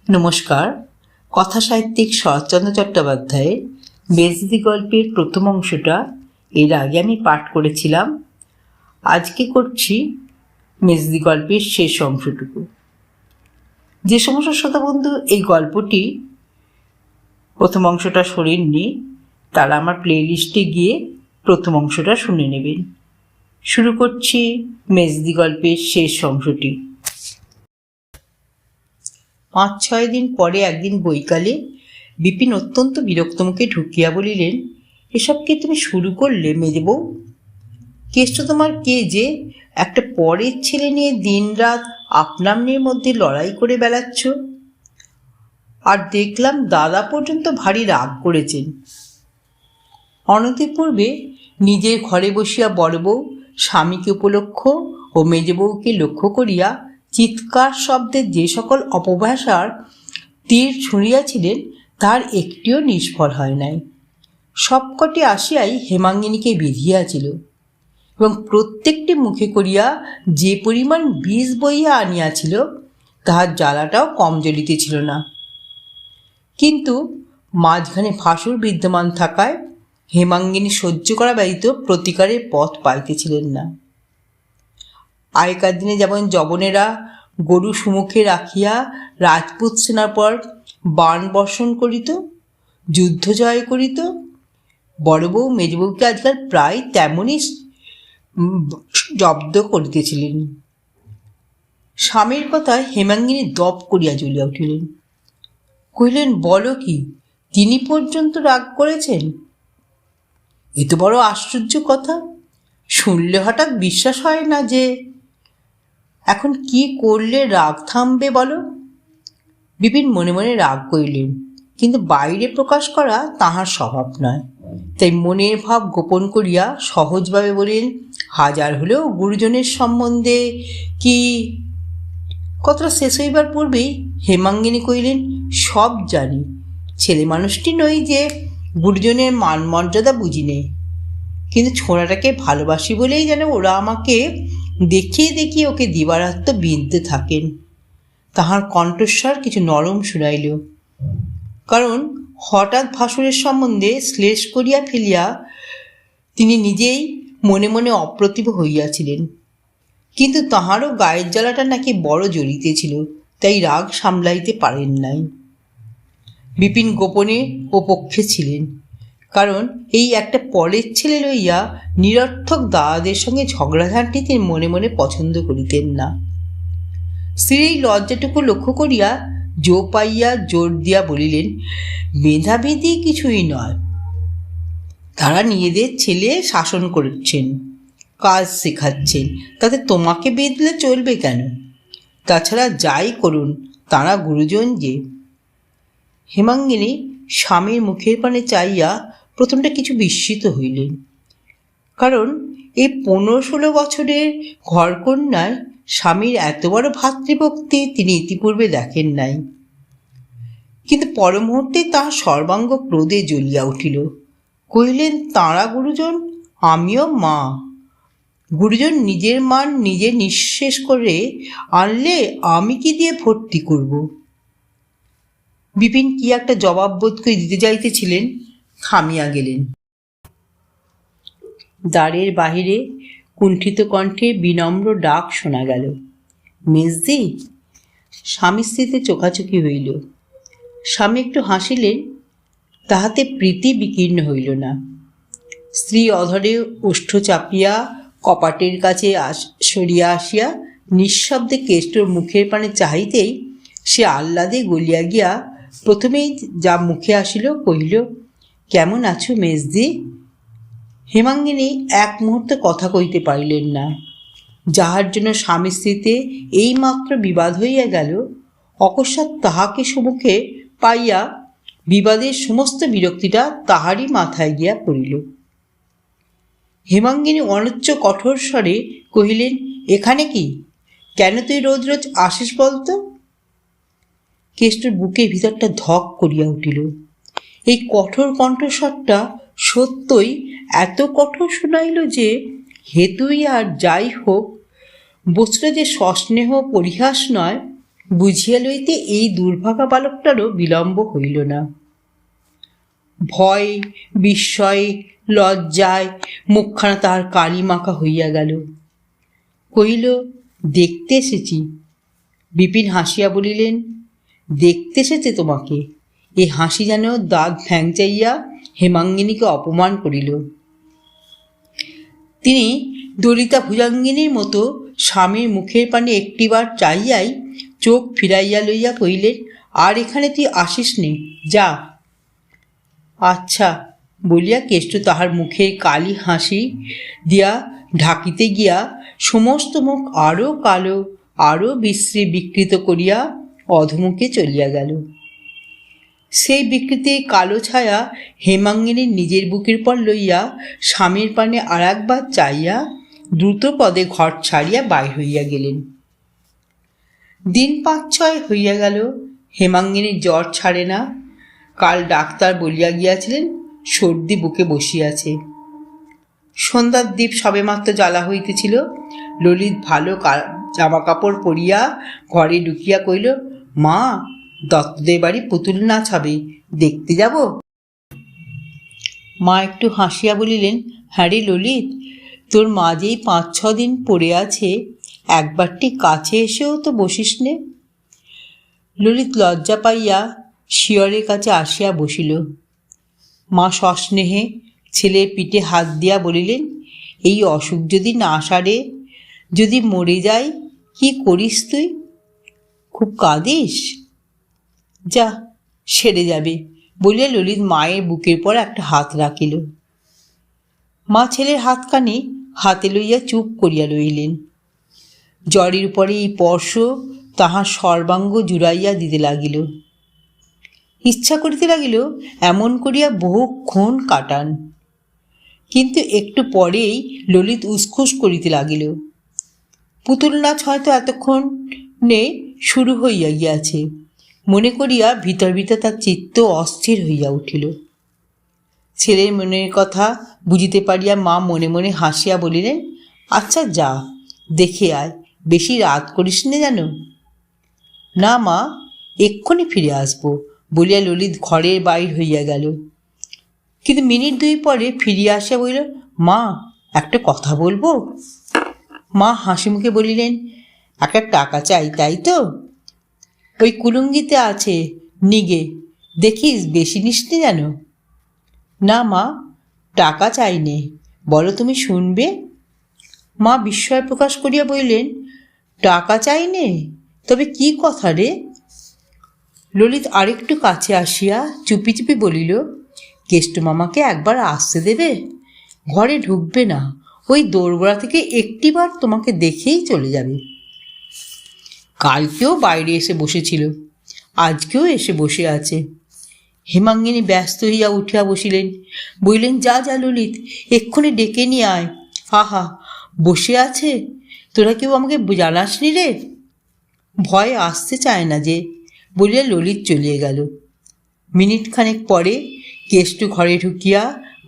নমস্কার। কথা সাহিত্যিক শরৎচন্দ্র চট্টোপাধ্যায়ের মেজদি গল্পের প্রথম অংশটা এর আগে আমি পাঠ করেছিলাম। আজকে করছি মেজদি গল্পের শেষ অংশটুকু। যে সমস্ত শ্রোতা বন্ধু এই গল্পটি প্রথম অংশটা শোনেননি তারা আমার প্লেলিস্টে গিয়ে প্রথম অংশটা শুনে নেবেন। শুরু করছি মেজদি গল্পের শেষ অংশটি। 5-6 দিন পরে একদিন বৈকালে বিপিন অত্যন্ত বিরক্ত মুখে ঢুকিয়া বলিলেন, এসব কি তুমি শুরু করলে মেজবউ? কেষ্ট তোমার কে যে একটা পরের ছেলে নিয়ে দিনরাত আপনামনির মধ্যে লড়াই করে বেড়াচ্ছ? আর দেখলাম দাদা পর্যন্ত ভারী রাগ করেছেন। অনতিপূর্বে নিজের ঘরে বসিয়া বড় বউ স্বামীকে উপলক্ষ ও মেজবউকে লক্ষ্য করিয়া চিৎকার শব্দে যে সকল অপভাষার তীর ছুঁড়িয়াছিলেন তার একটিও নিষ্ফল হয় নাই। সবকটি আসিয়াই হেমাঙ্গিনীকে বিধিয়াছিল এবং প্রত্যেকটি মুখে করিয়া যে পরিমাণ বিষ বইয়া আনিয়াছিল তাহার জ্বালাটাও কম জ্বলিতেছিল না। কিন্তু মাঝখানে ভাসুর বিদ্যমান থাকায় হেমাঙ্গিনী সহ্য করা ব্যতীত প্রতিকারের পথ পাইতেছিলেন না। আগেকার দিনে যেমন যবনেরা গরু সুমুখে রাখিয়া রাজপুত সেনার পর বাণ বর্ষণ করিত, যুদ্ধ জয় করিত, বড় বউ মেজবউকে আজকাল প্রায় তেমনই জব্দ করিতেছিলেন। স্বামীর কথায় হেমাঙ্গিনী দপ করিয়া জ্বলিয়া উঠিলেন। কহিলেন, বলো কি, তিনি পর্যন্ত রাগ করেছেন? এ তো বড় আশ্চর্য কথা। শুনলে হঠাৎ বিশ্বাস হয় না যে। এখন কি করলে রাগ থামবে বলো? বিপিন মনে মনে রাগ করিলেন, কিন্তু বাইরে প্রকাশ করা তাহার স্বভাব নয়। তাই মনের ভাব গোপন করিয়া সহজভাবে বলিলেন, হাজার হলেও গুরুজনের সম্বন্ধে কি। কথাটা শেষ হইবার পূর্বেই হেমাঙ্গিনী কহিলেন, সব জানি, ছেলে মানুষটি নই যে গুরুজনের মান মর্যাদা বুঝি নেই, কিন্তু ছোঁড়াটাকে ভালোবাসি বলেই যেন ওরা আমাকে দেখিয়ে দেখিয়ে ওকে দিবারাত্র বিনতে থাকেন। তাহার কণ্ঠস্বর কিছু নরম শুনাইল, কারণ হঠাৎ ভাসুরের সম্বন্ধে শ্লেষ করিয়া ফেলিয়া তিনি নিজেই মনে মনে অপ্রতিভ হইয়াছিলেন। কিন্তু তাহারও গায়ের জ্বালাটা নাকি বড় জ্বলিতেছিল, তাই রাগ সামলাইতে পারেন নাই। বিপিন গোপনে ও পক্ষে ছিলেন, কারণ এই একটা পরের ছেলে লইয়া নিরর্থক দাদাদের সঙ্গে ঝগড়াঝাঁটি তিনি মনে মনে পছন্দ করিতেন না। স্ত্রীর এই লজ্জাটুকু লক্ষ্য করিয়া জো পাইয়া জোর দিয়া বলিলেন, মেধাবিধি কিছুই নয়, তারা নিজেদের ছেলে শাসন করছেন, কাজ শেখাচ্ছেন, তাতে তোমাকে বেঁধলে চলবে কেন? তাছাড়া যাই করুন তারা গুরুজন যে। হেমাঙ্গিনী স্বামীর মুখের পানে চাইয়া প্রথমটা কিছু বিস্মিত হইলেন, কারণ এই 15-16 বছরের ঘরকন্যায় স্বামীর এত বড় ভাতৃভক্তি তিনি ইতিপূর্বে দেখেন নাই। কিন্তু পর মুহূর্তে তাহার সর্বাঙ্গ ক্রোধে জ্বলিয়া উঠিল। কহিলেন, তাঁরা গুরুজন, আমিও মা। গুরুজন নিজের মান নিজে নিঃশেষ করে আনলে আমি কি দিয়ে ভর্তি করব? বিপিন কি একটা জবাব বোধ করে দিতে যাইতেছিলেন, থামিয়া গেলেন। দ্বারের বাহিরে কুণ্ঠিত কণ্ঠে বিনম্র ডাক শোনা গেল, মেজদি। স্বামী স্ত্রীতে চোখাচোখি হইল। স্বামী একটু হাসিলেন, তাহাতে প্রীতি বিকীর্ণ হইল না। স্ত্রী অধরে ওষ্ঠ চাপিয়া কপাটের কাছে সরিয়া আসিয়া নিঃশব্দে কেষ্টর মুখের পানে চাহিতেই সে আহ্লাদে গলিয়া গিয়া প্রথমেই যা মুখে আসিল কহিল, কেমন আছো মেজদি? হেমাঙ্গিনী এক মুহূর্তে কথা কইতে পারিলেন না। যাহার জন্য স্বামী স্ত্রীতে এইমাত্র বিবাদ হইয়া গেল, অকস্মাৎ তাহাকে সম্মুখে পাইয়া বিবাদের সমস্ত বিরক্তিটা তাহারই মাথায় গিয়া পড়িল। হেমাঙ্গিনী অনুচ্চ কঠোর স্বরে কহিলেন, এখানে কি? কেন তুই রোজ রোজ আসিস বলতো? কেষ্টর বুকের ভিতরটা ধক করিয়া উঠিল। এই কঠোর কণ্ঠস্বরটা সত্যই এত কঠোর শোনাইল যে হেতুই আর যাই হোক, বস্তুটা যে সস্নেহ পরিহাস নয় বুঝিয়া লইতে এই দুর্ভাগা বালকটারও বিলম্ব হইল না। ভয়, বিস্ময়, লজ্জায় মুখখানা তাহার কালি মাখা হইয়া গেল। কহিল, দেখতে এসেছি। বিপিন হাসিয়া বলিলেন, দেখতে এসেছে তোমাকে? এ হাসি যেন দাঁত ভ্যাংচাইয়া হেমাঙ্গিনীকে অপমান করিল। তিনি দলিতা ভুজাঙ্গিনীর মতো স্বামীর মুখের পানে একটিবার চাইয়াই চোখ ফিরাইয়া লইয়া কহিলেন, আর এখানে তুই আসিস নে, যা। আচ্ছা বলিয়া কেষ্ট তাহার মুখের কালি হাসি দিয়া ঢাকিতে গিয়া সমস্ত মুখ আরও কালো, আরও বিশ্রী বিকৃত করিয়া অধমুখে চলিয়া গেল। সেই বিকৃতি কালো ছায়া হেমাঙ্গিনীর নিজের বুকের পর লইয়া স্বামীর পানে আর একবার চাইয়া দ্রুত পদে ঘর ছাড়িয়া বাইর হইয়া গেলেন। দিন 5-6 হইয়া গেল, হেমাঙ্গিনীর জ্বর ছাড়ে না। কাল ডাক্তার বলিয়া গিয়াছিলেন সর্দি বুকে বসিয়াছে। সন্ধ্যার দ্বীপ সবেমাত্র জ্বালা হইতেছিল। ললিত ভালো জামা কাপড় পরিয়া ঘরে ঢুকিয়া কইল, মা, দত্তদের বাড়ি পুতুল নাচ হবে, দেখতে যাব? মা একটু হাসিয়া বলিলেন, হ্যাঁ রে ললিত, তোর মা যেই 5-6 দিন পড়ে আছে, একবারটি কাছে এসেও তো বসিস নে। ললিত লজ্জা পাইয়া শিয়রের কাছে আসিয়া বসিল। মা সস্নেহে ছেলের পিঠে হাত দিয়া বলিলেন, এই অসুখ যদি না সারে, যদি মরে যাই, কি করিস তুই? খুব কাঁদিস? যা, সেরে যাবে বলিয়া ললিত মায়ের বুকের পর একটা হাত রাখিল। মা ছেলের হাতখানি হাতে লইয়া চুপ করিয়া রইলেন। জ্বরের উপরে এই স্পর্শ তাহার সর্বাঙ্গ জুড়াইয়া দিতে লাগিল। ইচ্ছা করিতে লাগিল এমন করিয়া বহুক্ষণ কাটান, কিন্তু একটু পরেই ললিত উসখুস করিতে লাগিল। পুতুল নাচ হয়তো এতক্ষণে শুরু হইয়া গিয়াছে মনে করিয়া ভিতর ভিতর তার চিত্ত অস্থির হইয়া উঠিল। ছেলের মনের কথা বুঝিতে পারিয়া মা মনে মনে হাসিয়া বলিলেন, আচ্ছা যা, দেখে আয়, বেশি রাত করিস নে যেন। না মা, এক্ষুনি ফিরে আসবো বলিয়া ললিত ঘরের বাইর হইয়া গেল। কিন্তু মিনিট 2 পরে ফিরিয়া আসিয়া বলিল, মা, একটা কথা বলবো? মা হাসি মুখে বলিলেন, একটা টাকা চাই, তাই তো? ওই কুলুঙ্গিতে আছে, নিগে, দেখিস বেশি নিস নে যেন। না মা, টাকা চাই নে, বলো তুমি শুনবে। মা বিস্ময় প্রকাশ করিয়া বলিলেন, টাকা চাই নে? তবে কি কথা রে? ললিত আরেকটু কাছে আসিয়া চুপি চুপি বলিল, কেষ্ট মামাকে একবার আসতে দেবে? ঘরে ঢুকবে না, ওই দোরগোড়া থেকে একটিবার তোমাকে দেখেই চলে যাবে। কালকেও বাইরে এসে বসেছিল, আজকেও এসে বসে আছে। হেমাঙ্গিনী ব্যস্ত হইয়া উঠিয়া বসিলেন, বললেন, যা যা ললিত, এক্ষুনি ডেকে নিয়ে আয়। আহা, বসে আছে, তোরা কেউ আমাকে জানাসনি রে? ভয় আসতে চায় না যে, বলিয়া ললিত চলিয়ে গেল। মিনিট খানেক পরে কেষ্ট ঘরে ঢুকিয়া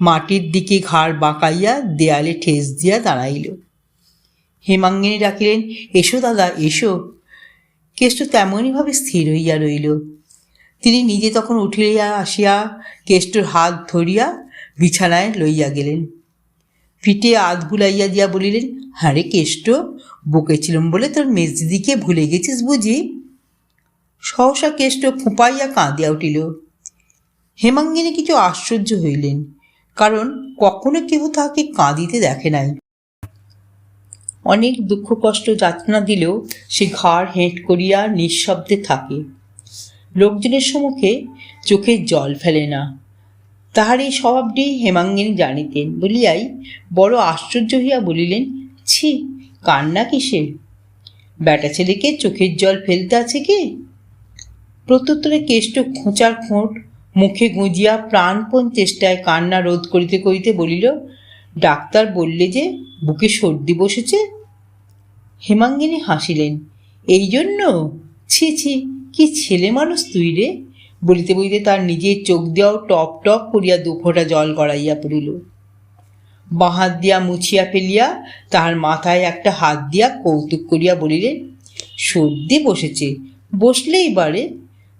মাটির দিকে ঘাড় বাঁকাইয়া দেয়ালে ঠেস দিয়া দাঁড়াইল। হেমাঙ্গিনী ডাকিলেন, এসো দাদা, এসো। কেষ্ট তেমনইভাবে স্থির হইয়া রইল। তিনি নিজে তখন উঠিয়া আসিয়া কেষ্টর হাত ধরিয়া বিছানায় লইয়া গেলেন। পিঠে আধ বুলাইয়া দিয়া বলিলেন, হ্যাঁ রে কেষ্ট, বকেছিলাম বলে তোর মেজদিদিকে ভুলে গেছিস বুঝি? সহসা কেষ্ট ফুঁপাইয়া কাঁদিয়া উঠিল। হেমাঙ্গিনী কিছু আশ্চর্য হইলেন, কারণ কখনো কেহ তাহাকে কাঁদিতে দেখে নাই। অনেক দুঃখ কষ্ট যাতনা দিলেও সে ঘাড় হেঁট করিয়া নিঃশব্দে থাকে, লোকজনের সম্মুখে চোখের জল ফেলে না। তাহার এই স্বভাবটি হেমাঙ্গিনী জানিতেন বলিয়াই বড় আশ্চর্য হইয়া বলিলেন, ছি, কান্না কিসের? বেটা ছেলেকে চোখের জল ফেলতে আছে কি? প্রত্যুত্তরে কেষ্ট খোঁচার খোঁট মুখে গুঁজিয়া প্রাণপণ চেষ্টায় কান্না রোধ করিতে করিতে বলিল, ডাক্তার বললে যে বুকে সর্দি বসেছে। হেমাঙ্গিনী হাসিলেন, এই জন্য? ছি ছি, কি ছেলে মানুষ তুই রে! বলিতে বলিতে তার নিজের চোখ দিয়াও টপ টপ করিয়া 2 ফোঁটা জল গড়াইয়া পড়িল। বাঁ হাত দিয়া মুছিয়া ফেলিয়া তাহার মাথায় একটা হাত দিয়া কৌতুক করিয়া বলিলেন, সর্দি বসেছে, বসলেই বারে,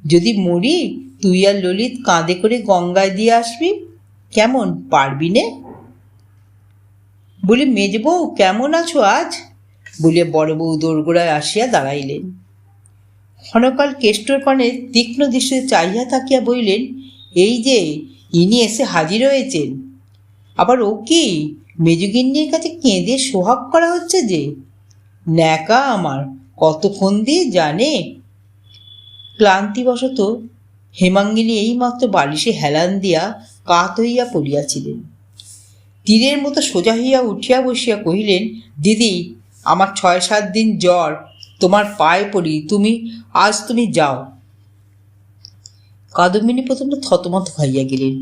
যদি মরি তুই আর ললিত কাঁধে করে গঙ্গায় দিয়ে আসবি, কেমন, পারবি নে? বলি, মেজবউ কেমন আছো আজ? বলিয়া বড় বউ দোরগোড়ায় আসিয়া দাঁড়াইলেন। ক্ষণকাল কেষ্টর পানে তীক্ষ্ণ দৃষ্টিতে চাহিয়া থাকিয়া বলিলেন, এই যে ইনি এসে হাজির হয়েছেন। আবার ও কি মেজগিন্নির কাছে কেঁদে সোহাগ করা হচ্ছে যে? ন্যাকা আমার, কতক্ষণ দিয়ে জানে। ক্লান্তিবশত হেমাঙ্গিনী এইমাত্র বালিশে হেলান দিয়া কাত হইয়া পড়িয়াছিলেন। তীরের মতো সোজা হইয়া উঠিয়া বসিয়া কহিলেন, দিদি, আমার 6-7 দিন জ্বর, তোমার পায়ে পড়ি, তুমি যাও। কাদম্বিনী প্রথমে থতমত খাইয়া গেলেন,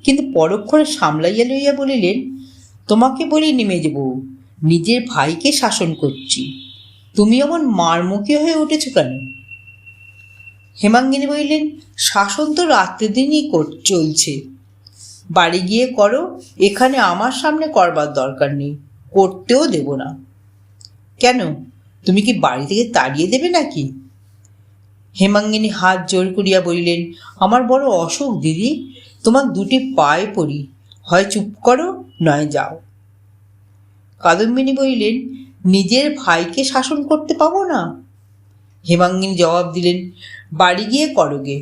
কিন্তু পরক্ষণে সামলাইয়া লইয়া বলিলেন, তোমাকে বলিনি মেজবউ, নিজের ভাইকে শাসন করছি, তুমি এমন মারমুখী হয়ে উঠেছ কেন? হেমাঙ্গিনী বলিলেন, শাসন তো রাত্রিদিনই চলছে, বাড়ি গিয়ে করো, এখানে আমার সামনে করবার দরকার নেই, করতেও দেব না। কেন, তুমি কি বাড়ি থেকে তাড়িয়ে দেবে নাকি? হেমাঙ্গিনী হাত জোর করিয়া বলিলেন, আমার বড় অসুখ দিদি, তোমার দুটি পায়ে পড়ি, হয় চুপ করো নয় যাও। কাদম্বিনী বলিলেন, নিজের ভাইকে শাসন করতে পাবো না? হেমাঙ্গিনী জবাব দিলেন, বাড়ি গিয়ে করোগে,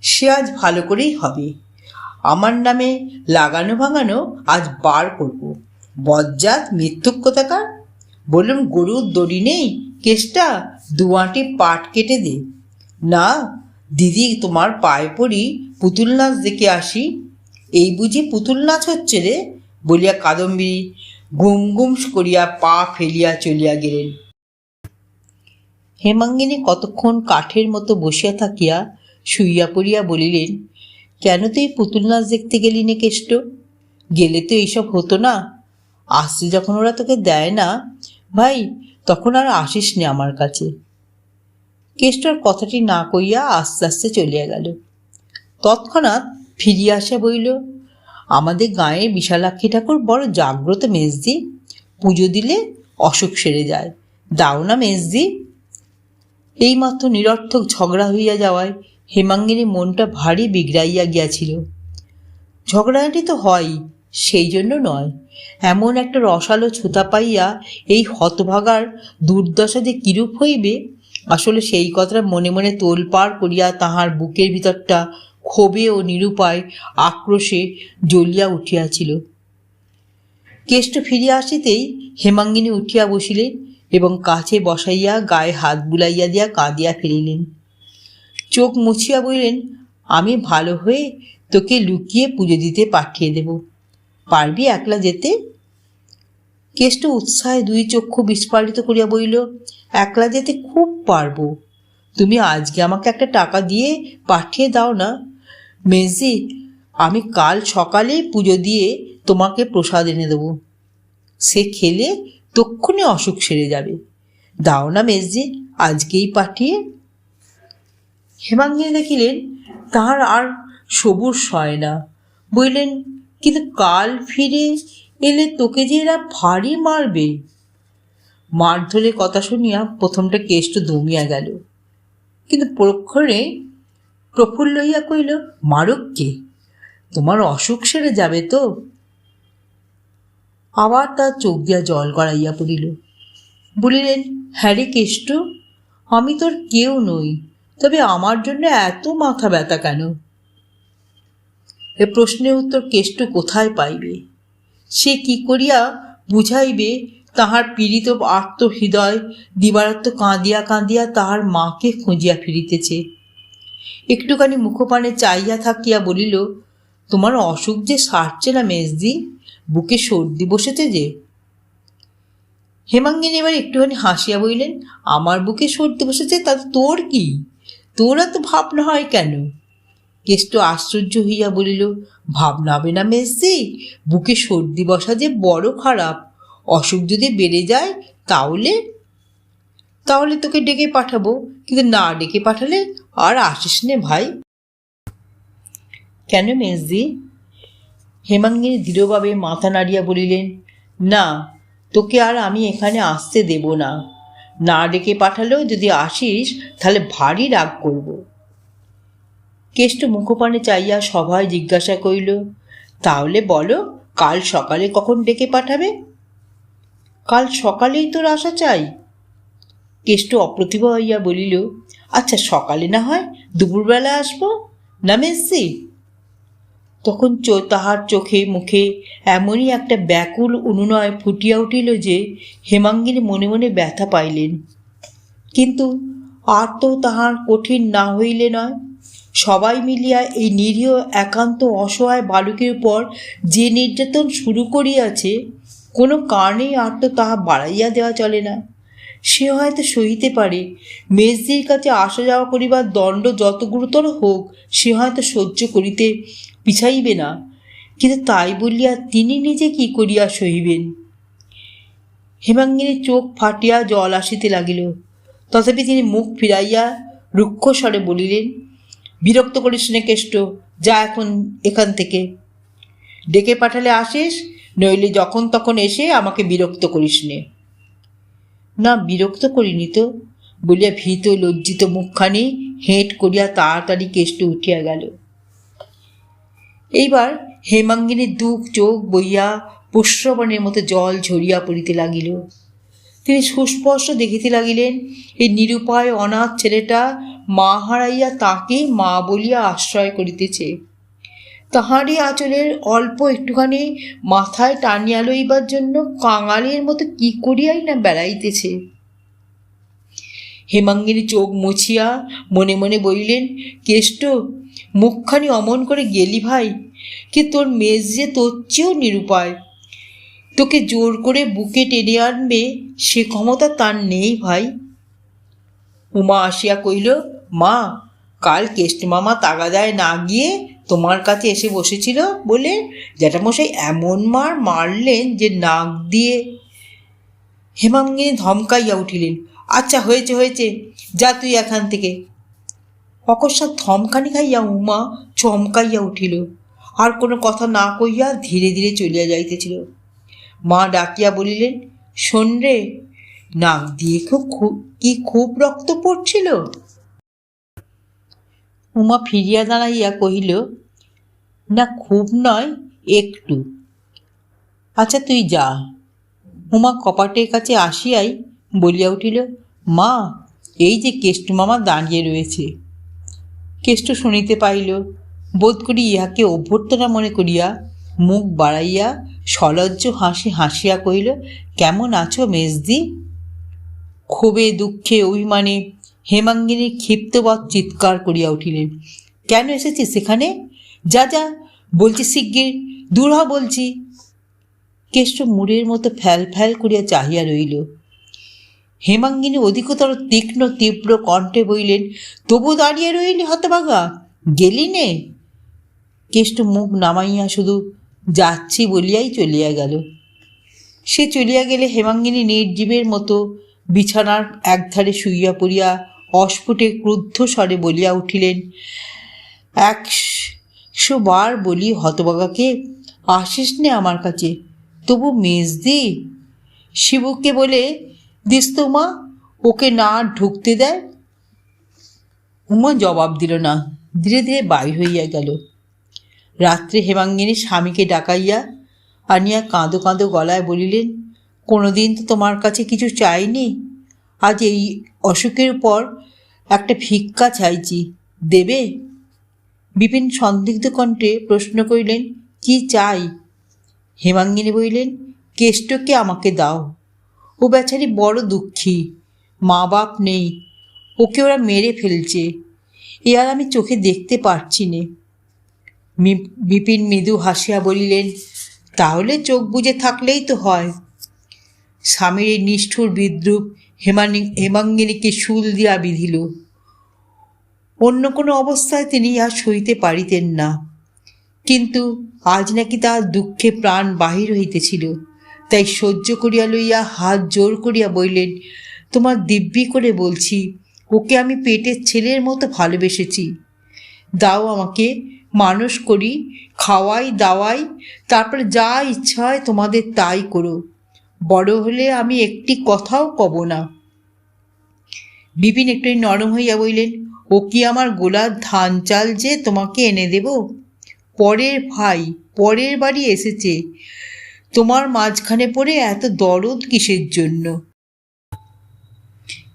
সে আজ ভালো করেই হবে। আমার নামে লাগানো ভাঙানো আজ বার করব। বজ্জাত মিথ্যুক কোথাকার। বললাম, গরুর দড়ি নেই, কেষ্টা 2 পাট কেটে দে। না দিদি, তোমার পায়ে পড়ি, পুতুল নাচ দেখে আসি। এই বুঝি পুতুল নাচ হচ্ছে রে? বলিয়া কাদম্বিনী গুম গুম করিয়া পা ফেলিয়া চলিয়া গেলেন। হেমাঙ্গিনী কতক্ষণ কাঠের মতো বসিয়া থাকিয়া শুইয়া পড়িয়া বলিলেন, কেন তুই পুতুল নাচ দেখতে গেলি নে কেষ্ট? গেলে তো এইসব হতো না। আসতে যখন ওরা তোকে দেয় না ভাই, তখন আর আসিস নে আমার কাছে। কেষ্টর কথাটি না কইয়া আস্তে আস্তে চলিয়া গেল। তৎক্ষণাৎ ফিরিয়া আসা বইল, আমাদের গাঁয়ের বিশালাক্ষী ঠাকুর বড় জাগ্রত মেজদি, পুজো দিলে অসুখ সেরে যায়, দাও না মেজদি। এইমাত্র নিরর্থক ঝগড়া হইয়া যাওয়ায় হেমাঙ্গিনীর মনটা ভারী বিগড়াইয়া গিয়াছিল। ঝগড়াটি তো হয়, সেই জন্য নয়, এমন একটা রসালো ছুতা পাইয়া এই হতভাগার দুর্দশা যে কিরূপ হইবে, আসলে সেই কথা মনে মনে তোলপাড় করিয়া তাহার বুকের ভিতরটা ক্ষোভে ও নিরুপায় আক্রোশে জ্বলিয়া উঠিয়াছিল। কেষ্ট ফিরিয়া আসিতেই হেমাঙ্গিনী উঠিয়া বসিলেন এবং কাছে বসাইয়া গায়ে হাত বুলাইয়া দিয়া কাঁদিয়া ফেলিলেন। চোখ মুছিয়া বলিলেন, আমি ভালো হয়ে তোকে লুকিয়ে পুজো দিতে পাঠিয়ে দেব, পারবি একলা যেতে? কেষ্ট উৎসাহে 2 চক্ষু বিস্ফারিত করিয়া বলিল, একলা যেতে খুব পারবো। তুমি আজকে আমাকে একটা টাকা দিয়ে পাঠিয়ে দাও না মেজদি, আমি কাল সকালে পুজো দিয়ে তোমাকে প্রসাদ এনে দেব, সে খেলে তক্ষুনি অসুখ সেরে যাবে। দাও না মেজদি, আজকেই পাঠিয়ে। হেমাঙ্গিনী দেখিলেন তাহার আর সবুর সয় না, বললেন, কিন্তু কাল ফিরে এলে তোকে যে এরা ভারী মারবে। মারধরের কথা শুনিয়া প্রথমটা কেষ্ট দমিয়া গেল, কিন্তু পরক্ষণে প্রফুল্ল হইয়া কহিল, মারক কে, তোমার অসুখ সেরে যাবে তো? আবার তার চোখ দিয়া জল গড়াইয়া পড়িল। বলিলেন, হ্যাঁ রে কেষ্ট, আমি তোর কেউ নই, তবে আমার জন্য এত মাথা ব্যথা কেন? এ প্রশ্নের উত্তর কেষ্ট কোথায় পাইবে? সে কি করিয়া বুঝাইবে তাহার পীড়িত আর্ত হৃদয় দিবারাত্র কাঁদিয়া কাঁদিয়া তাহার মাকে খুঁজিয়া ফিরিতেছে? একটুখানি মুখপানে চাইয়া থাকিয়া বলিল, তোমার অসুখ যে সারছে না মেজদি, বুকে সর্দি বসেছে যে। হেমাঙ্গিনী এবার একটুখানি হাসিয়া বলিলেন, আমার বুকে সর্দি বসেছে তা তোর কি? তোর এত ভাবনা হয় কেন? কেষ্ট আশ্চর্য হইয়া বলিল, ভাবনা হবে না মেজদি, বুকে সর্দি বসা যে বড় খারাপ। অসুখ যদি বেড়ে যায় তাহলে তোকে ডেকে পাঠাবো, কিন্তু না ডেকে পাঠালে আর আসিস নে ভাই। কেন মেজদি? হেমাঙ্গিনী দৃঢ়ভাবে মাথা নাড়িয়া বলিলেন, না, তোকে আর আমি এখানে আসতে দেব না। না ডেকে পাঠালেও যদি আসিস তাহলে ভারী রাগ করব। কেষ্ট মুখপানে চাইয়া সভায় জিজ্ঞাসা করিল, তাহলে বলো কাল সকালে কখন ডেকে পাঠাবে? কাল সকালেই তোর আসা চাই। কেষ্ট অপ্রতিভ হইয়া বলিল, আচ্ছা সকালে না হয় দুপুরবেলা আসবো না মেসি? তখন তাহার চোখে মুখে এমনই একটা ব্যাকুল অনুনয় ফুটিয়া উঠিল যে হেমাঙ্গিনী মনে মনে ব্যথা পাইলেন। কিন্তু আর তো তাহার কঠিন না হইলে নয়। সবাই মিলিয়া এই নিরীহ একান্ত অসহায় বালকের উপর যে নির্যাতন শুরু করিয়াছে, কোনো কারণেই আর তো তাহা বাড়াইয়া দেওয়া চলে না। সে হয়তো সহিতে পারে, মেজদির কাছে আসা যাওয়া করিবার দণ্ড যত গুরুতর হোক সে হয়তো সহ্য করিতে পিছাইবে না, কিন্তু তাই বলিয়া তিনি নিজে কি করিয়া সহিবেন? হেমাঙ্গিনীর চোখ ফাটিয়া জল আসিতে লাগিল। তথাপি তিনি মুখ ফিরাইয়া রুক্ষ স্বরে বলিলেন, বিরক্ত করিস নে কেষ্ট, যা এখন এখান থেকে। ডেকে পাঠালে আসিস, নইলে যখন তখন এসে আমাকে বিরক্ত করিস নে। না, বিরক্ত করিনি তো, বলিয়া ভীত লজ্জিত মুখখানি হেঁট করিয়া তাড়াতাড়ি কেষ্ট উঠিয়া গেল। এইবার হেমাঙ্গিনীর দুঃখ চোখ বইয়া পুষ্পবনের মতো জল ঝরিয়া পড়িতে লাগিল। তিনি সুস্পষ্ট দেখিতে লাগিলেন এই নিরুপায় অনাথ ছেলেটা মা হারাইয়া তাকে মা বলিয়া আশ্রয় করিতেছে। তাহারই আঁচলের অল্প একটুখানি মাথায় টানিয়া লইবার জন্য কাঙালের মতো কি করিয়াই না বেড়াইতেছে। হেমাঙ্গিনী চোখ মুছিয়া মনে মনে বলিলেন, কেষ্ট, মুখখানি অমন করে গেলি ভাই, কি তোর মেজ যে তোর চেয়েও নিরুপায়। তোকে জোর করে বুকে টেনে আনবে সে ক্ষমতা তার নেই ভাই। উমা আসিয়া কহিল, মা, কাল কেষ্টমামা তাগাদায় না গিয়ে তোমার কাছে এসে বসেছিল বলে জ্যাঠামশাই এমন মার মারলেন যে নাক দিয়ে। হেমাঙ্গিনী ধমকাইয়া উঠিলেন, আচ্ছা হয়েছে হয়েছে, যা তুই এখান থেকে। অকস্মাৎ ধমকানি খাইয়া উমা চমকাইয়া উঠিল, আর কোনো কথা না কইয়া ধীরে ধীরে চলিয়া যাইতেছিল। মা ডাকিয়া বলিলেন, শোন রে, নাক দিয়ে খুব রক্ত পড়ছিল? উমা ফিরিয়া দাঁড়াইয়া কহিল, না খুব নয়, একটু। আচ্ছা তুই যা। উমা কপাটের কাছে আসিয়াই বলিয়া উঠিল, মা, এই যে কেষ্টমামা দাঁড়িয়ে রয়েছে। কেষ্ট শুনিতে পাইল। বোধ করি ইহাকে অভ্যর্থনা মনে করিয়া মুখ বাড়াইয়া সলজ্জ হাসি হাসিয়া কহিল, কেমন আছো মেজদি? ক্ষোভে দুঃখে অভিমানে হেমাঙ্গিনীর ক্ষিপ্তবৎ চিৎকার করিয়া উঠিলেন, কেন এসেছিস সেখানে? যা যা বলছি, শিগগির দূর হ বলছি। কেষ্ট মুড়ের মতো ফ্যাল ফ্যাল করিয়া চাহিয়া রইল। হেমাঙ্গিনী অধিকতর তীক্ষ্ণ তীব্র কণ্ঠে বলিলেন, তবু দাঁড়িয়ে রইলি হতভাগা, গেলি নে? কেষ্ট মুখ নামাইয়া শুধু যাচ্ছি বলিয়াই চলিয়া গেল। সে চলিয়া গেলে হেমাঙ্গিনী নির্জীবের মতো বিছানার একধারে শুইয়া পড়িয়া অস্ফুটে ক্রুদ্ধ স্বরে বলিয়া উঠিলেন, 100 বার বলি হতভাগাকে, আসিস নে আমার কাছে, তবু মেজদি। শিবুকে বলে দিস তো মা, ওকে না ঢুকতে দেয়। উমা জবাব দিল না, ধীরে ধীরে বাইর হইয়া গেল। রাত্রে হেমাঙ্গিনী স্বামীকে ডাকাইয়া আনিয়া কাঁদো কাঁদো গলায় বলিলেন, কোনোদিন তো তোমার কাছে কিছু চাইনি, আজ এই অসুখের পর একটা ভিক্ষা চাইছি, দেবে? বিপিন সন্দিগ্ধ কণ্ঠে প্রশ্ন করিলেন, কি চাই? হেমাঙ্গিনী বলিলেন, কেষ্টকে আমাকে দাও, ও বেচারি বড় দুঃখী, মা বাপ নেই, ওকে ওরা মেরে ফেলছে, এ আর আমি চোখে দেখতে পারছি নে। বিপিন মৃদু হাসিয়া বলিলেন, তাহলে চোখ বুজে থাকলেই তো হয়। স্বামীর এই নিষ্ঠুর বিদ্রূপ হেমাঙ্গিনীকে শুল দিয়া বিধিল। অন্য কোনো অবস্থায় তিনি আর সইতে পারিতেন না, কিন্তু আজ নাকি তাহার দুঃখে প্রাণ বাহির হইতেছিল, তাই সহ্য করিয়া লইয়া হাত জোর করিয়া বলিলেন, তোমার দিব্যি করে বলছি, ওকে আমি পেটের ছেলের মতো ভালোবেসেছি। দাও আমাকে, মানুষ করি, খাওয়াই দাওয়াই, তারপরে যা ইচ্ছা হয় তোমাদের তাই করো। বড় হলে আমি একটি কথাও কব না। বিপিন একটু নরম হইয়া বললেন, ও কি আমার গোলার ধান চাল যে তোমাকে এনে দেব? পরের ভাই, পরের বাড়ি এসেছে, তোমার মাঝখানে পড়ে এত দরদ কিসের জন্য?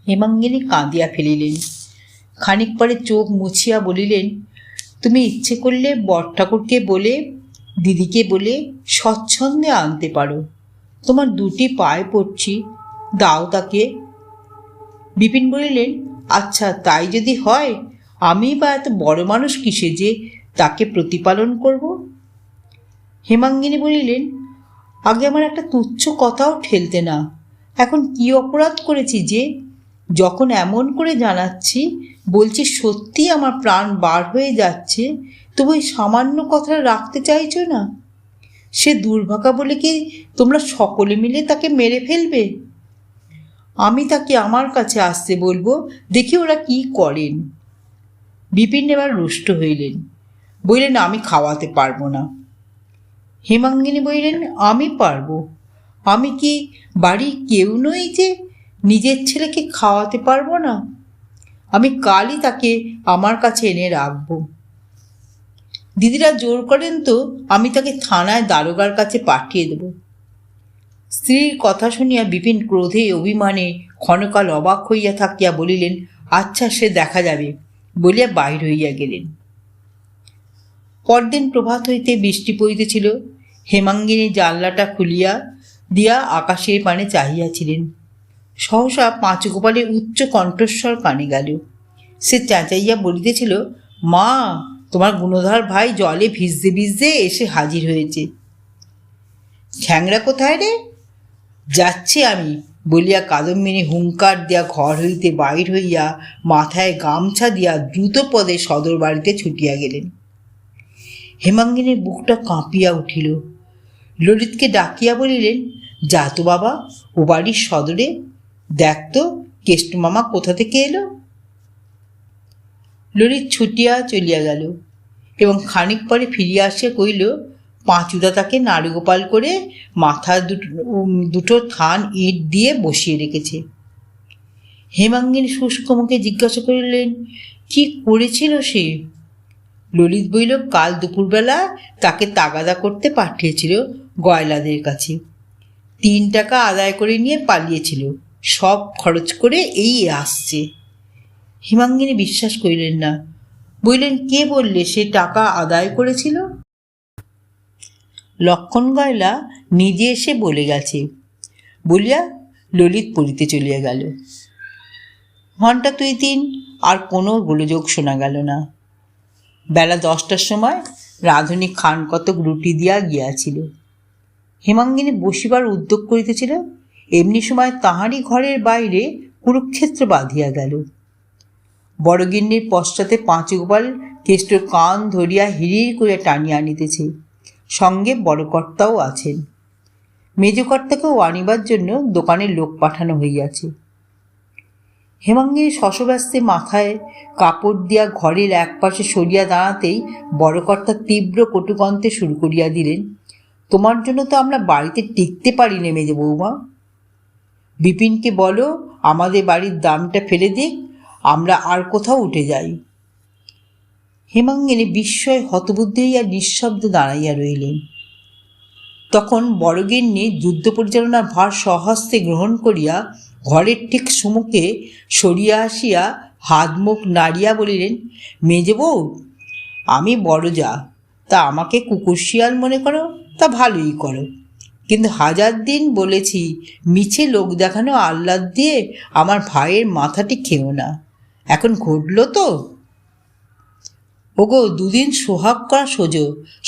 হেমাঙ্গিনী কাঁদিয়া ফেলিলেন। খানিক পরে চোখ মুছিয়া বলিলেন, তুমি ইচ্ছে করলে বরঠাকুরকে বলে, দিদিকে বলে স্বচ্ছন্দে আনতে পারো। তোমার দুটি পায়ে পড়ছি, দাও তাকে। বিপিন বলিলেন, আচ্ছা তাই যদি হয়, আমি বা এত বড় মানুষ কিসে যে তাকে প্রতিপালন করব? হেমাঙ্গিনী বলিলেন, আগে আমার একটা তুচ্ছ কথাও ঠেলতে না। এখন কি অপরাধ করেছি যে যখন এমন করে জানাচ্ছি, বলছি সত্যি আমার প্রাণ বার হয়ে যাচ্ছে, তবু ওই সামান্য কথাটা রাখতে চাইছো না? সে দুর্ভাগা বলে কি তোমরা সকলে মিলে তাকে মেরে ফেলবে? আমি তাকে আমার কাছে আসতে বলবো, দেখি ওরা কি করেন। বিপিন এবার রুষ্ট হইলেন, বললেন, আমি খাওয়াতে পারবো না। হেমাঙ্গিনী বললেন, আমি পারবো। আমি কি বাড়ির কেউ নই যে নিজের ছেলেকে খাওয়াতে পারবো না? আমি কালই তাকে আমার কাছে এনে রাখবো। দিদিরা জোর করেন তো আমি তাকে থানায় দারোগার কাছে পাঠিয়ে দেব। স্ত্রীর কথা শুনিয়া বিপিন ক্রোধে অভিমানে ক্ষণকাল অবাক হইয়া থাকিয়া বলিলেন, আচ্ছা সে দেখা যাবে, বলিয়া বাহির হইয়া গেলেন। পরদিন প্রভাত হইতে বৃষ্টি পড়িতেছিল। হেমাঙ্গিনী জানলাটা খুলিয়া দিয়া আকাশের পানে চাহিয়াছিলেন। সহসা পাঁচগোপালের উচ্চ কণ্ঠস্বর কানে গেল। সে চেঁচাইয়া বলিতেছিল, মা, তোমার গুণধর ভাই জলে ভিজতে ভিজতে এসে হাজির হয়েছে। ঠ্যাংরা কোথায় রে? যাচ্ছি আমি, বলিয়া কাদম্বিনী হুঙ্কার দিয়া ঘর হইতে বাহির হইয়া মাথায় গামছা দিয়া দ্রুত পদে সদর বাড়িতে ছুটিয়া গেলেন। হেমাঙ্গিনীর বুকটা কাঁপিয়া উঠিল। ললিতকে ডাকিয়া বলিলেন, যা তো বাবা, ও বাড়ির সদরে দেখ তো কেষ্টমামা কোথা থেকে এলো। ললিত ছুটিয়া চলিয়া গেল এবং খানিক পরে ফিরিয়া আসিয়া কইল, পাঁচুদা তাকে নাড়ুগোপাল করে মাথার দুটো থান ইট দিয়ে বসিয়ে রেখেছে। হেমাঙ্গিনী শুষ্ক মুখে জিজ্ঞাসা করিলেন, কি করেছিল সে? ললিত বলিল, কাল দুপুরবেলা তাকে তাগাদা করতে পাঠিয়েছিল গয়লাদের কাছে। 3 টাকা আদায় করে নিয়ে পালিয়েছিল, সব খরচ করে এই আসছে। হেমাঙ্গিনী বিশ্বাস করিলেন না, বললেন, কে বললে সে টাকা আদায় করেছিল? লক্ষণ গয়লা নিজে এসে বলে গেছে, বলিয়া ললিত পড়িতে চলিয়া গেল। ঘণ্টা 2-3 আর কোনো গোলযোগ শোনা গেল না। বেলা 10টার সময় রাঁধুনি খান কতক রুটি দিয়া গিয়াছিল। হেমাঙ্গিনী বসিবার উদ্যোগ করিতেছিল, এমনি সময় তাহারই ঘরের বাইরে কুরুক্ষেত্র বাঁধিয়া গেল। বড়গিন্নির পশ্চাতে পাঁচগোপাল কেষ্টর কান ধরিয়া হিড়ির করিয়া টানিয়া আনিতেছে। সঙ্গে বড়কর্তাও আছেন। মেজকর্তাকেও আনিবার জন্য দোকানের লোক পাঠানো হইয়াছে। হেমাঙ্গিনী শশব্যস্তে মাথায় কাপড় দিয়া ঘরের একপাশে সরিয়া দাঁড়াতেই বড়কর্তা তীব্র কটুকণ্ঠে শুরু করিয়া দিলেন, তোমার জন্য তো আমরা বাড়িতে টিকতে পারি নে মেজে বৌমা। বিপিনকে বলো আমাদের বাড়ির দামটা ফেলে দিক, আমরা আর কোথাও উঠে যাই। হেমাঙ্গিনী বিস্ময় হতবুদ্ধি হইয়া নিঃশব্দে দাঁড়াইয়া রইলেন। তখন বড়গিন্নি যুদ্ধ পরিচালনার ভার স্বহস্তে গ্রহণ করিয়া ঘরের ঠিক সম্মুখে সরিয়া আসিয়া হাত মুখ নাড়িয়া বলিলেন, মেজে বউ, আমি বড় যা, তা আমাকে কুকুর শিয়াল মনে করো তা ভালোই করো, কিন্তু 1000 দিন বলেছি, মিছে লোক দেখানো আহ্লাদ দিয়ে আমার ভাইয়ের মাথাটি খেও না। এখন ঘটল তো। ওগো, 2 দিন সোহাগ করা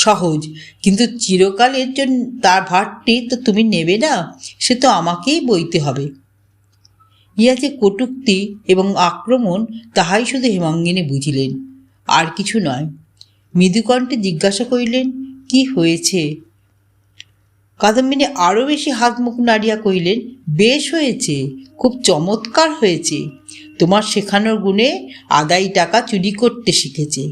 সহজ, কিন্তু চিরকালের জন্য তার ভারটি তো তুমি নেবে না, সে তো আমাকেই বইতে হবে। ইহা যে কটূক্তি এবং আক্রমণ তাহাই শুধু হেমাঙ্গিনী বুঝিলেন, আর কিছু নয়। মৃদুকণ্ঠে জিজ্ঞাসা করিলেন, কি হয়েছে? কাদম্বিনী আরও বেশি হাত মুখ নাড়িয়া কহিলেন, বেশ হয়েছে, খুব চমৎকার হয়েছে। তোমার শেখানোর গুণে আদায় টাকা চুরি করতে শিখেছে।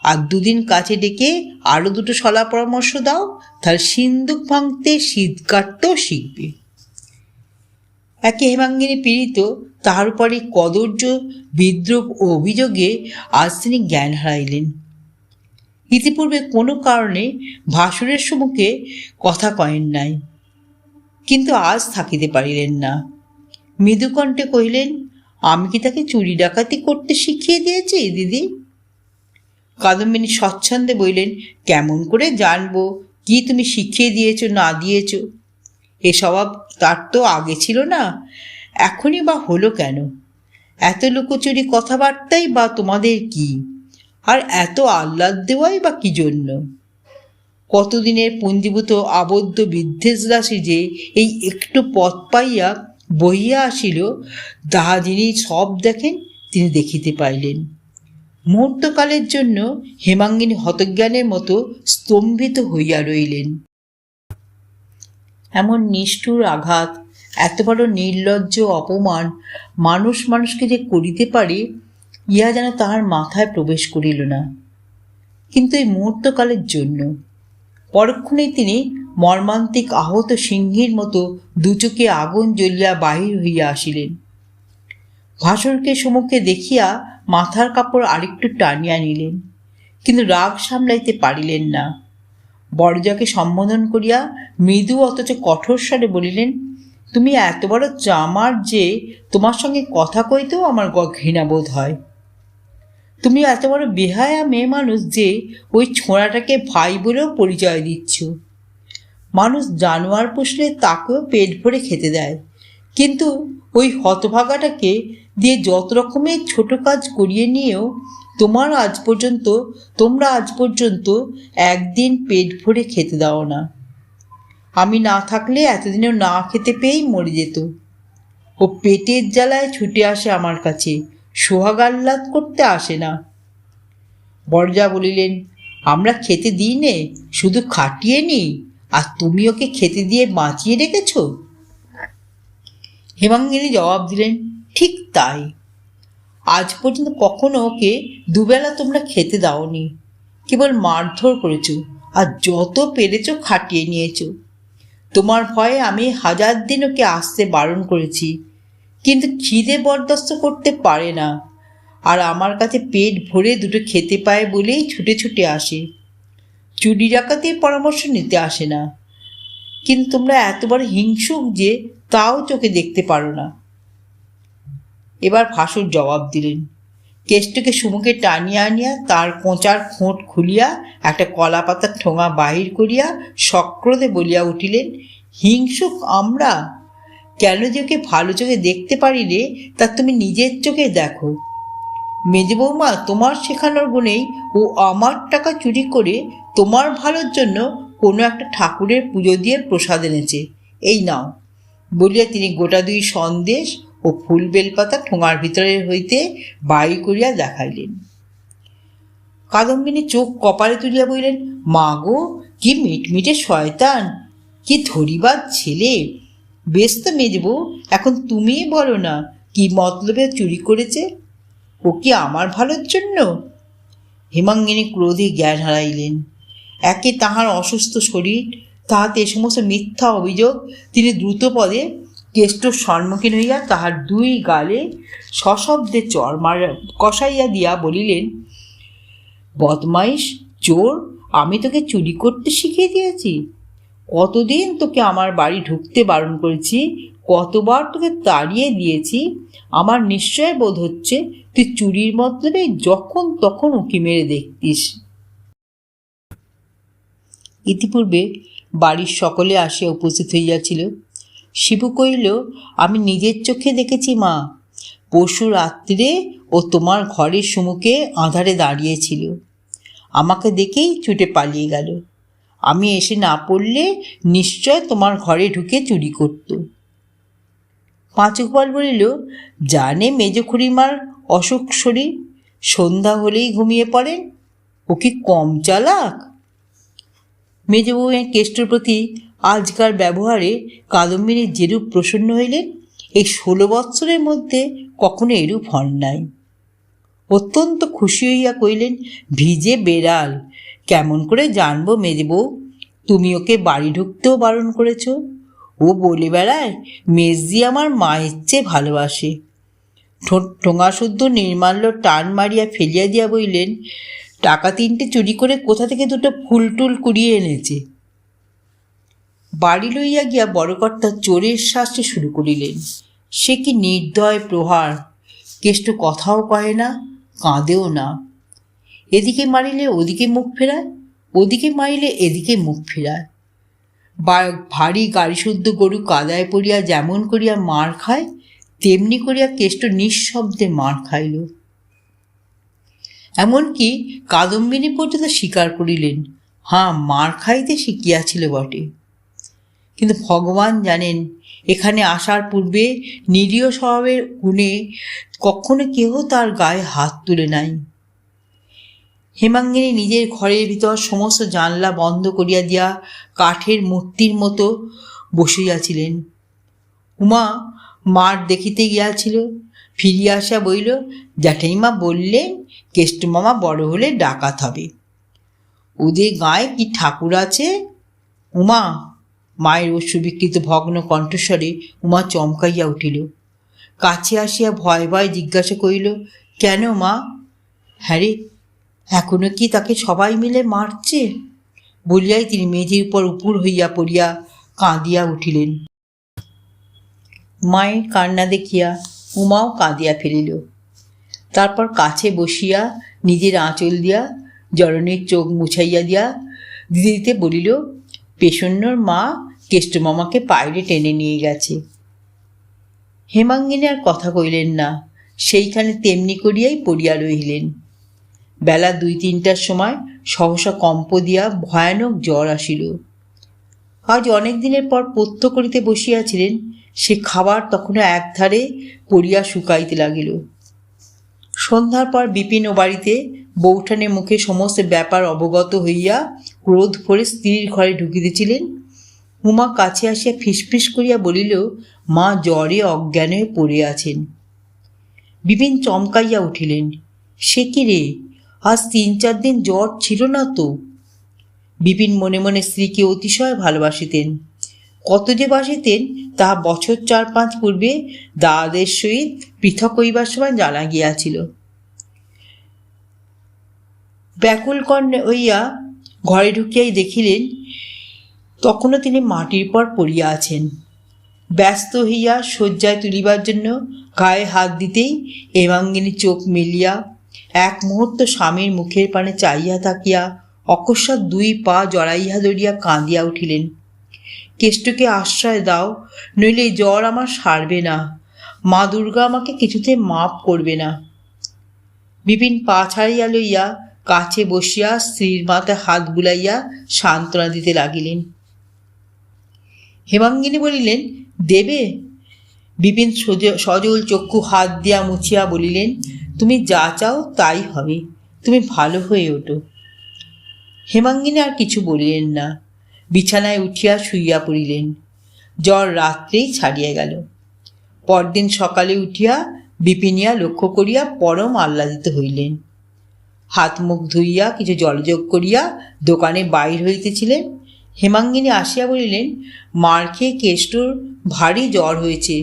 আর 2 দিন কাছে ডেকে আরও 2টো সলা পরামর্শ দাও, তাহলে সিন্দুক ভাঙতে শীত কাটতেও শিখবে। একে হেমাঙ্গিনী পীড়িত, তাহার উপরে কদর্য বিদ্রুপ ও অভিযোগে আজ তিনি জ্ঞান হারাইলেন। ইতিপূর্বে কোনো কারণে ভাসুরের সম্মুখে কথা কয়েন নাই, কিন্তু আজ থাকিতে পারিলেন না। মৃদুকণ্ঠে কহিলেন, আমি কি তাকে চুরি ডাকাতি করতে শিখিয়ে দিয়েছি দিদি? কাদম্বিনী স্বচ্ছন্দে বললেন, কেমন করে জানবো কি তুমি শিখিয়ে দিয়েছ না দিয়েছ? এ স্বভাব তার তো আগে ছিল না, এখনই বা হলো কেন? এত লুকোচুরি কথাবার্তাই বা তোমাদের কি, আর এত আহ্লাদ দেওয়াই বা কি জন্য? কতদিনের পুঞ্জীভূত আবদ্ধ বিদ্বেষ রাশি যে এই একটু পথ পাইয়া বহিয়া আসিল, তাহা যিনি সব দেখেন তিনি দেখিতে পাইলেন। মুহূর্তকালের জন্য হেমাঙ্গিনী হতজ্ঞানের মতো স্তম্ভিত হইয়া রইলেন। এমন নিষ্ঠুর আঘাত, এত বড় নির্লজ্জ অপমান মানুষ মানুষকে যে করিতে পারে, ইহা যেন তাহার মাথায় প্রবেশ করিল না। কিন্তু এই মুহূর্তকালের জন্য। পরক্ষণেই তিনি মর্মান্তিক আহত সিংহীর মতো দুচোখে আগুন জ্বলিয়া বাহির হইয়া আসিলেন। ভাসুরকে সম্মুখে দেখিয়া মাথার কাপড় আরেকটু টানিয়া নিলেন, কিন্তু রাগ সামলাইতে পারিলেন না। বড়জাকে সম্বোধন করিয়া মৃদু অথচ কঠোর স্বরে বলিলেন, তুমি এত বড় চামার যে তোমার সঙ্গে কথা কইতেও আমার ঘৃণাবোধ হয়। তুমি এত বড় বেহায়া মেয়ে মানুষ যে ওই ছোঁড়াটাকে ভাই বলেও পরিচয় দিচ্ছ। মানুষ জানোয়ার পুষলে তাকেও পেট ভরে খেতে দেয়, কিন্তু ওই হতভাগাটাকে দিয়ে যত রকমের ছোট কাজ করিয়ে নিয়েও তোমরা আজ পর্যন্ত একদিন পেট ভরে খেতে দাও না। আমি না থাকলে এতদিনেও না খেতে পেয়েই মরে যেত। ও পেটের জ্বালায় ছুটে আসে আমার কাছে, সোহাগ আহ্লাদ করতে আসে না। বড়জা বলিলেন, আমরা খেতে দিই নে, শুধু খাটিয়ে নি, আর তুমি ওকে খেতে দিয়ে বাঁচিয়ে রেখেছ? হেমাঙ্গিনী জবাব দিলেন, ঠিক তাই। আজ পর্যন্ত কখনো ওকে দুবেলা তোমরা খেতে দাওনি, কেবল মারধর করেছ, আর যত পেরেছ খাটিয়ে নিয়েছ। তোমার ভয়ে আমি 1000 দিন ওকে আসতে বারণ করেছি, কিন্তু খিদে বরদাস্ত করতে পারে না, আর আমার কাছে পেট ভরে দুটো খেতে পায় বলেই ছুটে ছুটে আসে। চুরি ডাকাতির পরামর্শ নিতে আসে না। কিন্তু তোমরা এত বড় হিংসুক যে তাও চোখে দেখতে পারো না। এবার ভাসুর জবাব দিলেন। কেষ্টকে সুমুখে টানিয়া আনিয়া তার কোঁচার খোঁট খুলিয়া একটা কলা পাতার ঠোঙা বাহির করিয়া সক্রোধে বলিয়া উঠিলেন, হিংসুক আমরা? কেন যে ওকে ভালো চোখে দেখতে পারিলে তা তুমি নিজের চোখে দেখো। মেজে বৌমা তোমার শেখানোর গুণেই ও আমার টাকা চুরি করে তোমার ভালোর জন্য কোনো একটা ঠাকুরের পুজো দিয়ে প্রসাদ এনেছে, এই নাও। বলিয়া তিনি গোটা 2 সন্দেশ ও ফুল বেলপাতা ঠোঙার ভিতরে হইতে বাই করিয়া দেখাইলেন। কাদম্বিনী চোখ কপালে তুলিয়া বলিলেন, মা গো, কি মিটমিটে শয়তান, কি ধরিবার ছেলে! বেশ তো মেজবউ, এখন তুমিই বলো না কি মতলবে চুরি করেছে? ও কি আমার ভালোর জন্য? হেমাঙ্গিনী ক্রোধে জ্ঞান হারাইলেন। একে তাহার অসুস্থ শরীর, তাহাতে এ সমস্ত মিথ্যা অভিযোগ। তিনি দ্রুত পদে কেষ্টর সম্মুখীন হইয়া তাহার 2 গালে সশব্দে চর কষাইয়া দিয়া বলিলেন, বদমাইশ চোর, আমি তোকে চুরি করতে শিখিয়ে দিয়েছি? কতদিন তোকে আমার বাড়ি ঢুকতে বারণ করেছি, কতবার তোকে তাড়িয়ে দিয়েছি। আমার নিশ্চয় বোধ হচ্ছে তুই চুরির মতলবে যখন তখন উঁকি মেরে দেখতিস। ইতিপূর্বে বাড়ির সকলে আসিয়া উপস্থিত হইয়াছিল। শিবু কহিল, আমি নিজের চোখে দেখেছি মা, পরশু রাত্রিরে ও তোমার ঘরের সম্মুখে আঁধারে দাঁড়িয়েছিল, আমাকে দেখেই ছুটে পালিয়ে গেল। আমি এসে না পড়লে নিশ্চয় তোমার ঘরে ঢুকে চুরি করত। পাঁচুগোপাল বলিল, জানে মেজ খুড়িমার অসুখ শরীর, সন্ধ্যা হলেই ঘুমিয়ে পড়েন, ও কি কম চালাক? মেজবউয়ের কেষ্টর প্রতি আজকার ব্যবহারে কাদম্বিনী যেরূপ প্রসন্ন হইলেন, এই 16 বৎসরের মধ্যে কখনো এরূপ হন নাই। অত্যন্ত খুশি হইয়া কইলেন, ভিজে বেড়াল, কেমন করে জানবো মেজবউ? তুমি ওকে বাড়ি ঢুকতেও বারণ করেছ, ও ও বলে বেড়ায় মেজদি আমার মায়ের চেয়ে ভালোবাসে। ঠোঁট ঠোঙাশুদ্ধ নির্মাল্য টান মারিয়া ফেলিয়া দিয়া বললেন, টাকা 3টে চুরি করে কোথা থেকে 2টো ফুল টুল কুড়িয়ে এনেছে। বাড়ি লইয়া গিয়া বড়কর্তা চোরের শাস্তি শুরু করিলেন। সে কি নির্দয় প্রহার! কেষ্ট কথাও কহে না, কাঁদেও না। এদিকে মারিলে ওদিকে মুখ ফেরায়, ওদিকে মারিলে এদিকে মুখ ফেরায়। ভারী গাড়িশুদ্ধ গরু কাদায় পড়িয়া যেমন করিয়া মার খায়, তেমনি করিয়া কেষ্ট নিঃশব্দে মার খাইল। এমনকি কাদম্বিনী পর্যন্ত স্বীকার করিলেন, হ্যাঁ, মার খাইতে শিখিয়াছিল বটে। কিন্তু ভগবান জানেন, এখানে আসার পূর্বে নিরীহ স্বভাবের গুণে কখনো কেহ তার গায়ে হাত তুলে নাই। হেমাঙ্গিনী নিজের ঘরের ভিতর সমস্ত জানলা বন্ধ করিয়া দিয়া কাঠের মূর্তির মতো বসিয়াছিলেন। উমা মার দেখিতে গিয়াছিল, ফিরিয়া আসা বইল, জ্যাঠাইমা বললেন কেষ্টমামা বড় হলে ডাকাত হবে। ওদের গায়ে কি ঠাকুর আছে? উমা! মায়ের অশ্রুবিকৃত ভগ্ন কণ্ঠস্বরে উমা চমকাইয়া উঠিল। কাছে আসিয়া ভয় ভয় জিজ্ঞাসা করিল, কেন মা? হ্যাঁ রে, এখনো কি তাকে সবাই মিলে মারছে? বলিয়াই তিনি মেঝের উপর উপুর হইয়া পড়িয়া কাঁদিয়া উঠিলেন। মায়ের কান্না দেখিয়া উমাও কাঁদিয়া ফেলিল। তারপর কাছে বসিয়া নিজের আঁচল দিয়া জরনের চোখ মুছাইয়া দিয়া দিতে দিতে বলিল, পেশন্যর মা কেষ্টমামাকে বাইরে টেনে নিয়ে গেছে। হেমাঙ্গিনী আর কথা কইলেন না, সেইখানে তেমনি করিয়াই পড়িয়া রহিলেন। বেলা 2-3টার সময় সহসা কম্প দিয়া ভয়ানক জ্বর আসিল। আজ অনেক দিনের পর পথ্য করিতে বসিয়াছিলেন, সে খাবার তখনও একধারে পড়িয়া শুকাইতে লাগিল। সন্ধ্যার পর বিপিন ও বাড়িতে বৌঠানের মুখে সমস্ত ব্যাপার অবগত হইয়া ক্রোধ ভরে স্ত্রীর ঘরে ঢুকিতেছিলেন। উমা কাছে আসিয়া ফিসফিস করিয়া বলিল, মা জ্বরে অজ্ঞান হয়ে পড়ে আছেন। বিপিন চমকাইয়া উঠিলেন, সে কি রে, আজ 3-4 দিন জ্বর ছিল না তো? বিপিন মনে মনে স্ত্রীকে অতিশয় ভালোবাসিতেন। কত যে বাসিতেন তাহা বছর 4-5 পূর্বে দাদাদের সহিত পৃথক হইবার সময় জানা গিয়াছিল। ব্যাকুল কণ্ঠে হইয়া ঘরে ঢুকিয়াই দেখিলেন তখনও তিনি মাটির পর পড়িয়া আছেন। ব্যস্ত হইয়া শয্যায় তুলিবার জন্য গায়ে হাত দিতেই হেমাঙ্গিনী চোখ মেলিয়া এক মুহূর্ত স্বামীর মুখের পানে চাইয়া থাকিয়া অকস্মাৎ 2 পা জড়াইয়া ধরিয়া কাঁদিয়া উঠিলেন, কেষ্টকে আশ্রয় দাও, নইলে জ্বর আমার সারবে না। মা দুর্গা আমাকে কিছুতে মাপ করবে না। বিপিন পা ছাড়িয়া লইয়া কাছে বসিয়া স্ত্রীর মাথায় হাত বুলাইয়া সান্ত্বনা দিতে লাগিলেন। হেমাঙ্গিনী বলিলেন, দেবে? বিপিন সজল চক্ষু হাত দিয়া মুছিয়া বলিলেন, তুমি যা চাও তাই হবে, তুমি ভালো হয়ে ওঠো। হেমাঙ্গিনী আর কিছু বলিলেন না, বিছানায় উঠিয়া শুইয়া পড়িলেন। জ্বর রাত্রেই ছাড়িয়া গেল। পরদিন সকালে উঠিয়া বিপিনিয়া লক্ষ্য করিয়া পরম আহ্লাদিত হইলেন। হাত মুখ ধুইয়া কিছু জলযোগ করিয়া দোকানে বাইর হইতেছিলেন। হেমাঙ্গিনী আসিয়া বলিলেন, মার খেয়ে কেষ্টর ভারী জ্বর হয়েছে,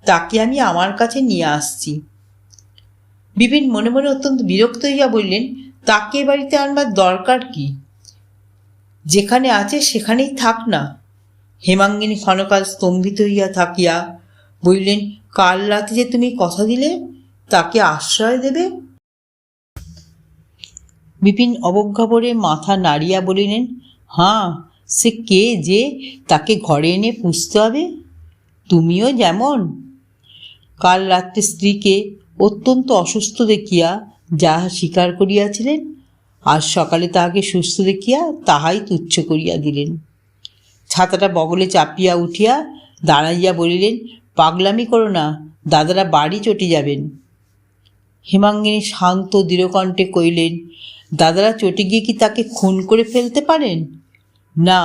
তাকে আমি আমার কাছে নিয়ে আসছি। বিপিন মনে মনে অত্যন্ত বিরক্ত হইয়া বললেন, তাকে বাড়িতে আনবার দরকার কি? যেখানে আছে সেখানেই থাক না। হেমাঙ্গিনী ক্ষণকাল স্তম্ভিত হইয়া থাকিয়া বললেন, কাল রাতে যে তুমি কথা দিলে তাকে আশ্রয় দেবে? বিপিন অবজ্ঞাভরে মাথা নাড়িয়া বলিলেন, হ্যাঁ, সে কে যে তাকে ঘরে এনে পুষতে হবে? তুমিও যেমন। কাল রাত্রে স্ত্রীকে অত্যন্ত অসুস্থ দেখিয়া যাহা স্বীকার করিয়াছিলেন, আজ সকালে তাহাকে সুস্থ দেখিয়া তাহাই তুচ্ছ করিয়া দিলেন। ছাতাটা বগলে চাপিয়া উঠিয়া দাঁড়াইয়া বলিলেন, পাগলামি করো না, দাদারা বাড়ি চটে যাবেন। হেমাঙ্গিনী শান্ত দৃঢ়কণ্ঠে কইলেন, দাদারা চটে গিয়ে কি তাকে খুন করে ফেলতে পারেন? না,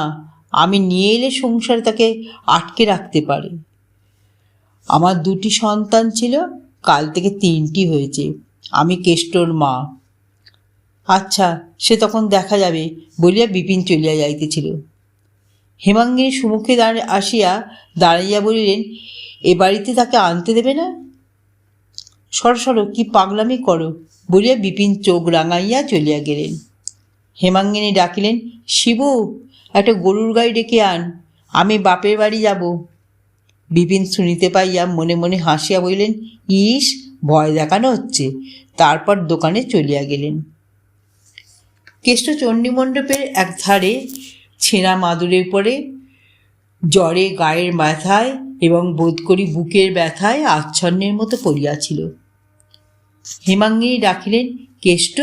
আমি নিয়ে এলে সংসারে তাকে আটকে রাখতে পারে। আমার 2টি সন্তান ছিল, কাল থেকে 3টি হয়েছে। আমি কেষ্টর মা। আচ্ছা, সে তখন দেখা যাবে বলিয়া বিপিন চলিয়া যাইতেছিল। হেমাঙ্গিনী সুমুখে আসিয়া দাঁড়াইয়া বলিলেন, এ বাড়িতে তাকে আনতে দেবে না? সরো সরো, কি পাগলামি করো বলিয়া বিপিন চোখ রাঙাইয়া চলিয়া গেলেন। হেমাঙ্গিনী ডাকিলেন, শিবু, একটা গরুর গাড়ি ডেকে আন, আমি বাপের বাড়ি যাব। বিপিন শুনিতে পাইয়া মনে মনে হাসিয়া বলিলেন, ইস, ভয় দেখানো হচ্ছে। তারপর দোকানে চলিয়া গেলেন। কেষ্ট চণ্ডীমণ্ডপের এক ধারে ছেঁড়া মাদুরের উপরে জ্বরে গায়ের ব্যথায় এবং বোধ করি বুকের ব্যথায় আচ্ছন্নের মতো পড়িয়াছিল। হেমাঙ্গিনী ডাকিলেন, কেষ্ট।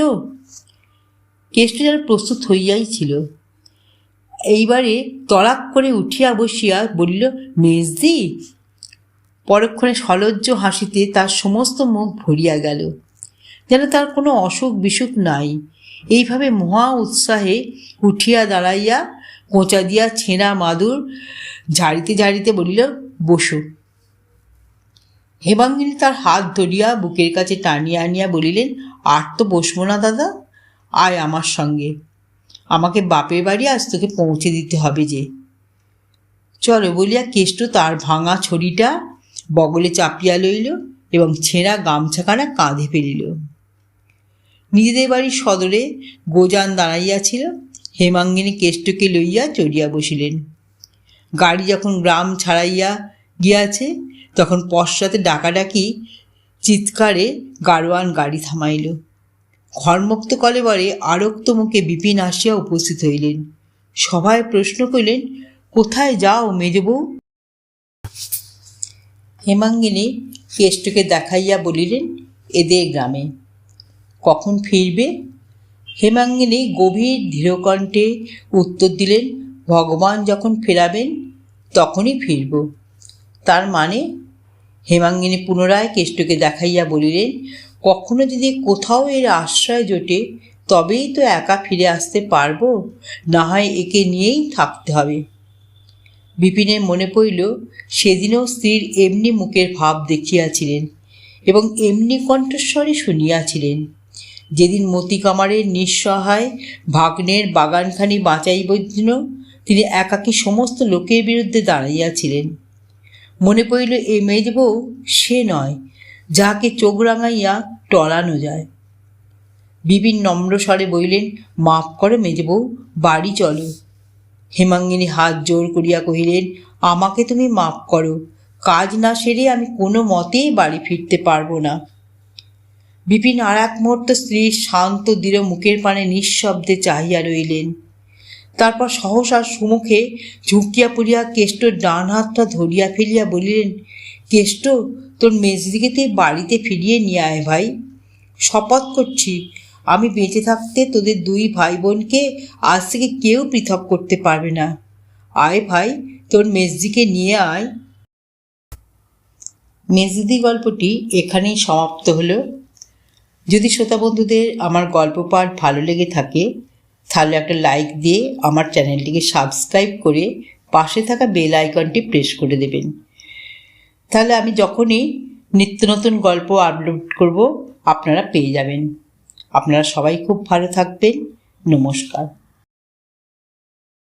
কেষ্ট যেন প্রস্তুত হইয়াই ছিল। এইবারে তড়াক করে উঠিয়া বসিয়া বলিল, মেজদি। পরক্ষণে সলজ্জ হাসিতে তার সমস্ত মুখ ভরিয়া গেল, যেন তার কোনো অসুখ বিসুখ নাই। এইভাবে মহা উৎসাহে উঠিয়া দাঁড়াইয়া কোঁচা দিয়া ছেঁড়া মাদুর ঝাড়িতে ঝাড়িতে বলিল, বসো। হেমাঙ্গিনী তার হাত ধরিয়া বুকের কাছে টানিয়া আনিয়া বলিলেন, আর তো বসবো না দাদা, আয় আমার সঙ্গে। আমাকে বাপের বাড়ি আজ তোকে পৌঁছে দিতে হবে যে। চলো বলিয়া কেষ্ট তার ভাঙা ছড়িটা বগলে চাপিয়া লইল এবং ছেঁড়া গামছাখানা কাঁধে ফেলিল। নিজেদের বাড়ির সদরে গোজান দাঁড়াইয়াছিল। হেমাঙ্গিনী কেষ্টকে লইয়া চড়িয়া বসিলেন। গাড়ি যখন গ্রাম ছাড়াইয়া গিয়াছে, তখন পশ্চাতে ডাকাডাকি চিৎকারে গাড়োয়ান গাড়ি থামাইল। ঘরমুক্ত কলেবরে আরক্ত মুখে বিপিন আসিয়া উপস্থিত হইলেন। সভায় প্রশ্ন করিলেন, কোথায় যাও মেজবউ? হেমাঙ্গিনী কেষ্টকে দেখাইয়া বলিলেন, এদের গ্রামে। কখন ফিরবে? হেমাঙ্গিনী গভীর ধীরকণ্ঠে উত্তর দিলেন, ভগবান যখন ফেরাবেন তখনই ফিরব। তার মানে? হেমাঙ্গিনী পুনরায় কেষ্টকে দেখাইয়া বলিলেন, কখনো যদি কোথাও এর আশ্রয় জোটে তবেই তো একা ফিরে আসতে পারবো, না হয় একে নিয়েই থাকতে হবে। বিপিনের মনে পড়ল, সেদিনও স্ত্রীর এমনি মুখের ভাব দেখিয়াছিলেন এবং এমনি কণ্ঠস্বরে শুনিয়াছিলেন, যেদিন মতি কামারের নিঃসহায় ভাগ্নের বাগানখানি বাঁচাইবার জন্য তিনি একাকী সমস্ত লোকের বিরুদ্ধে দাঁড়াইয়াছিলেন। মনে পড়িল, এ মেজবউ সে নয় যাহাকে চোখ রাঙাইয়া টলানো যায়। বিপিন নম্র স্বরে বলিলেন, মাপ করো মেজবউ, বাড়ি চলো। হেমাঙ্গিনী হাত জোর করিয়া কহিলেন, আমাকে তুমি মাপ করো, কাজ না সেরে আমি কোনো মতেই বাড়ি ফিরতে পারবো না। বিপিন আর এক মুহূর্ত স্ত্রীর শান্ত দৃঢ় মুখের পানে নিঃশব্দে চাহিয়া রইলেন। তারপর সহসা সুমুখে ঝুঁকিয়া পড়িয়া কেষ্টর ডান হাতটা ধরিয়া ফেলিয়া বলিলেন, কেষ্ট, তোর মেজদিকে তুই বাড়িতে ফিরিয়ে নিয়ে আয় ভাই। শপথ করছি, আমি বেঁচে থাকতে তোদের দুই ভাই বোনকে আজ থেকে কেউ পৃথক করতে পারবে না। আয় ভাই, তোর মেজদিকে নিয়ে আয়। মেজদি গল্পটি এখানেই সমাপ্ত হলো। যদি শ্রোতা বন্ধুদের আমার গল্প পাঠ ভালো লেগে থাকে তাহলে একটা লাইক দিয়ে আমার চ্যানেলটিকে সাবস্ক্রাইব করে পাশে থাকা বেল আইকনটি প্রেস করে দেবেন। তাহলে আমি যখনই নিত্য নতুন গল্প আপলোড করব আপনারা পেয়ে যাবেন। আপনারা সবাই খুব ভালো থাকবেন। নমস্কার।